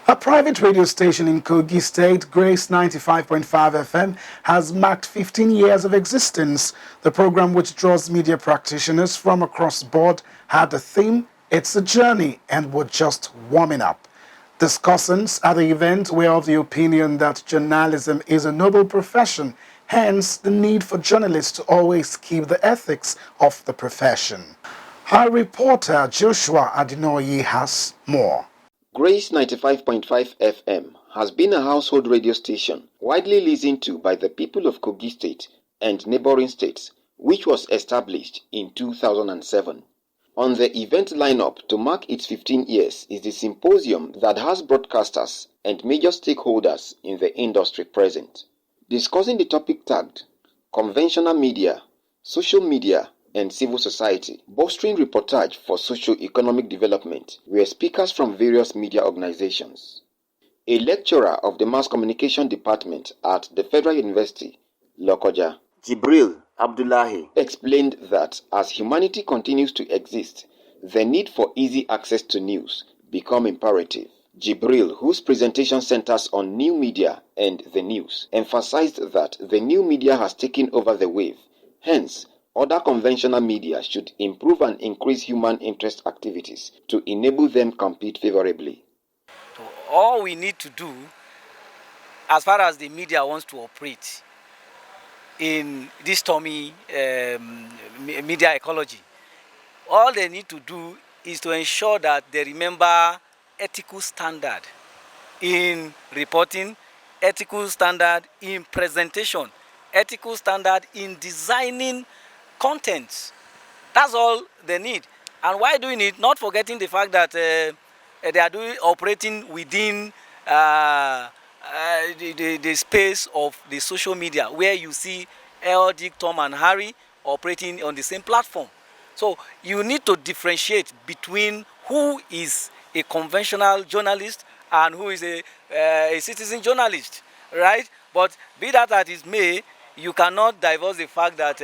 A private radio station in Kogi State, Grace 95.5 FM, has marked 15 years of existence. The program, which draws media practitioners from across the board, had the theme, It's a Journey, and were just warming up. Discussants at the event were of the opinion that journalism is a noble profession, hence the need for journalists to always keep the ethics of the profession. Our reporter Joshua Adinoyi has more. Grace 95.5 FM has been a household radio station widely listened to by the people of Kogi State and neighboring states, which was established in 2007. On the event lineup to mark its 15 years is the Symposium that has broadcasters and major stakeholders in the industry present. Discussing the topic tagged Conventional Media, Social Media, and Civil Society, bolstering reportage for socio-economic development, were speakers from various media organizations. A lecturer of the Mass Communication Department at the Federal University, Lokoja, Jibril Abdullahi, explained that as humanity continues to exist, the need for easy access to news become imperative. Jibril, whose presentation centers on new media and the news, emphasized that the new media has taken over the wave. Hence, other conventional media should improve and increase human interest activities to enable them compete favorably. So all we need to do, as far as the media wants to operate in this stormy media ecology, all they need to do is to ensure that they remember ethical standard in reporting, ethical standard in presentation, ethical standard in designing contents. That's all they need. And why doing it? Not forgetting the fact that they are operating within the space of the social media, where you see El, Dick, Tom, and Harry operating on the same platform. So you need to differentiate between who is a conventional journalist and who is a citizen journalist, right? But be that as it may, you cannot divorce the fact that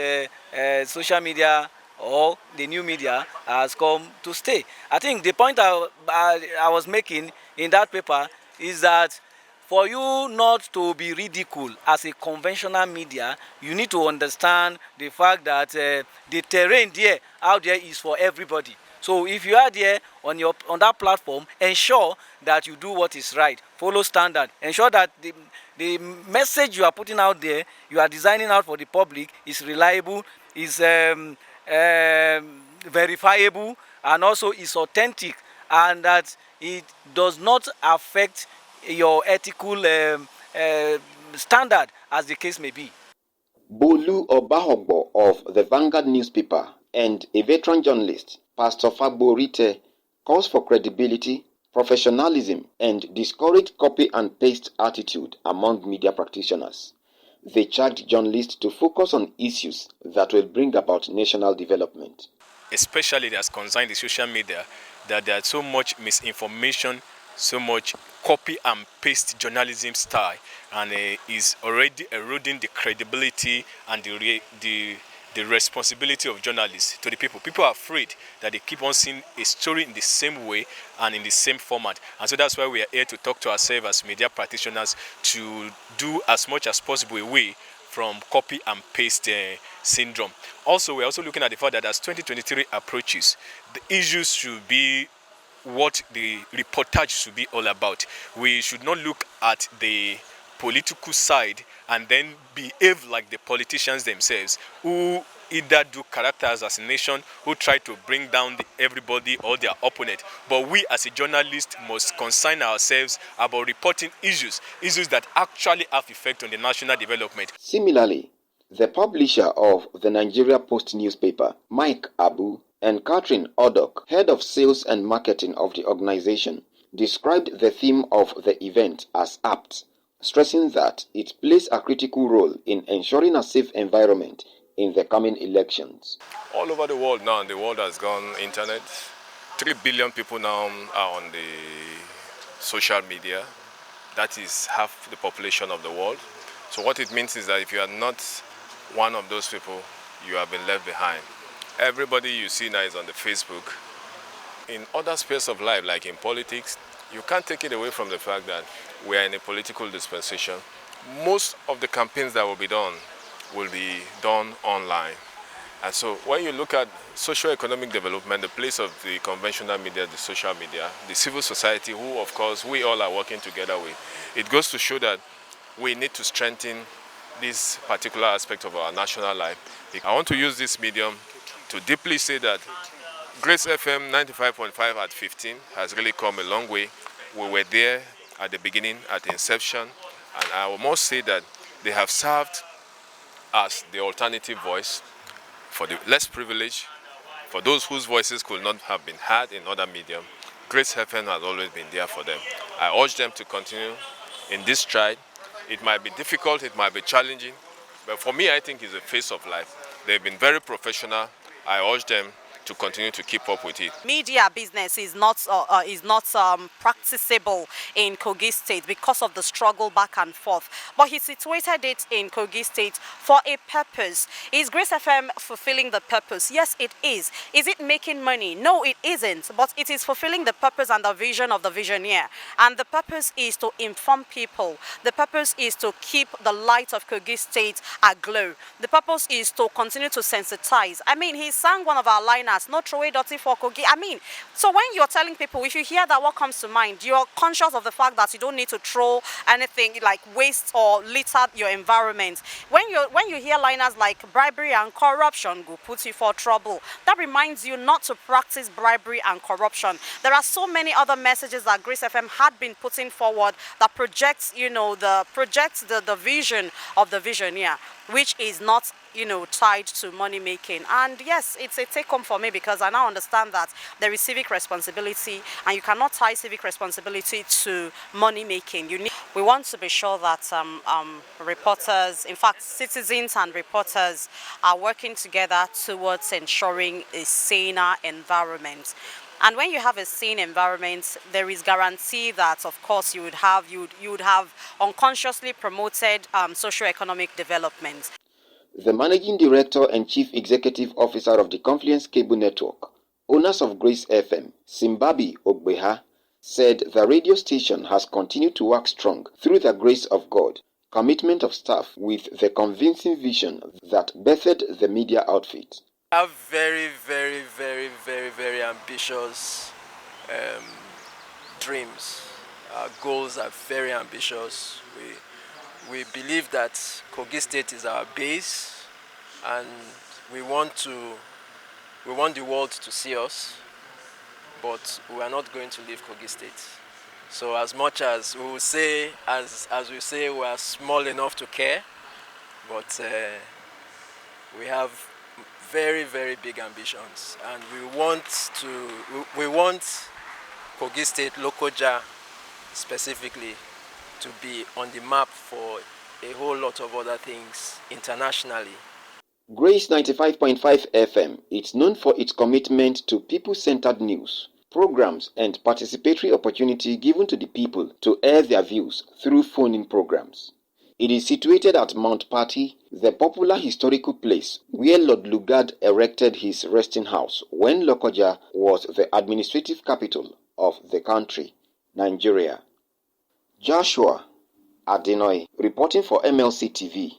social media or the new media has come to stay. I think the point I was making in that paper is that for you not to be ridiculed as a conventional media, you need to understand the fact that the terrain there out there is for everybody. So if you are there on that platform, ensure that you do what is right, follow standard, ensure that the message you are putting out there, you are designing out for the public, is reliable, is verifiable, and also is authentic, and that it does not affect your ethical standard, as the case may be. Bolu Obahogbo of the Vanguard newspaper and a veteran journalist, Pastor Fagbo Rite, calls for credibility, professionalism, and discourage copy and paste attitude among media practitioners. They charged journalists to focus on issues that will bring about national development. Especially as concerns the social media, that there's so much misinformation, so much copy and paste journalism style, and is already eroding the credibility and the responsibility of journalists to the people. People are afraid that they keep on seeing a story in the same way and in the same format. And so that's why we are here to talk to ourselves as media practitioners to do as much as possible away from copy and paste syndrome. Also, we're also looking at the fact that as 2023 approaches, the issues should be what the reportage should be all about. We should not look at the political side and then behave like the politicians themselves, who either do character assassination, who try to bring down everybody or their opponent. But we as a journalist must concern ourselves about reporting issues that actually have effect on the national development. Similarly, the publisher of the Nigeria Post newspaper, Mike Abu, and Catherine Odok, head of sales and marketing of the organization, described the theme of the event as apt, stressing that it plays a critical role in ensuring a safe environment in the coming elections. All over the world now, the world has gone internet. 3 billion people now are on the social media. That is half the population of the world. So what it means is that if you are not one of those people, you have been left behind. Everybody you see now is on the Facebook. In other spheres of life, like in politics, you can't take it away from the fact that we are in a political dispensation. Most of the campaigns that will be done online. And so when you look at socio-economic development, the place of the conventional media, the social media, the civil society, who of course we all are working together with, it goes to show that we need to strengthen this particular aspect of our national life. I want to use this medium to deeply say that Grace FM 95.5 at 15 has really come a long way. We were there at the beginning, at the inception, and I must say that they have served as the alternative voice for the less privileged, for those whose voices could not have been heard in other medium. Grace FM has always been there for them. I urge them to continue in this stride. It might be difficult, it might be challenging, but for me, I think it's a phase of life. They've been very professional. I urge them to continue to keep up with it. Media business is not practicable in Kogi State because of the struggle back and forth. But he situated it in Kogi State for a purpose. Is Grace FM fulfilling the purpose? Yes, it is. Is it making money? No, it isn't. But it is fulfilling the purpose and the vision of the visioneer. And the purpose is to inform people. The purpose is to keep the light of Kogi State aglow. The purpose is to continue to sensitize. I mean, he sang one of our liners, "No throw away dirty for Kogi." I mean, so when you're telling people, if you hear that, what comes to mind? You're conscious of the fact that you don't need to throw anything like waste or litter your environment. When you hear liners like bribery and corruption go put you for trouble, that reminds you not to practice bribery and corruption. There are so many other messages that Grace FM had been putting forward that projects, the vision of the visioneer, which is not, tied to money making. And yes, it's a take home for me because I now understand that there is civic responsibility, and you cannot tie civic responsibility to money making. We want to be sure that reporters, in fact, citizens and reporters are working together towards ensuring a saner environment. And when you have a sane environment, there is guarantee that, of course, you would have unconsciously promoted socio-economic development. The Managing Director and Chief Executive Officer of the Confluence Cable Network, owners of Grace FM, Simbabi Ogbeha, said the radio station has continued to work strong through the grace of God, commitment of staff with the convincing vision that birthed the media outfit. I have very, very, very, very, very ambitious dreams. Our goals are very ambitious. We believe that Kogi State is our base, and we want the world to see us, but we are not going to leave Kogi State. So as much as we will say, as we say, we are small enough to care, but we have very, very big ambitions, and we want Kogi State, Lokoja specifically, to be on the map for a whole lot of other things internationally. Grace 95.5 FM is known for its commitment to people-centered news, programs, and participatory opportunity given to the people to air their views through phone-in programs. It is situated at Mount Patti, the popular historical place where Lord Lugard erected his resting house when Lokoja was the administrative capital of the country, Nigeria. Joshua Adenoy, reporting for MLC TV.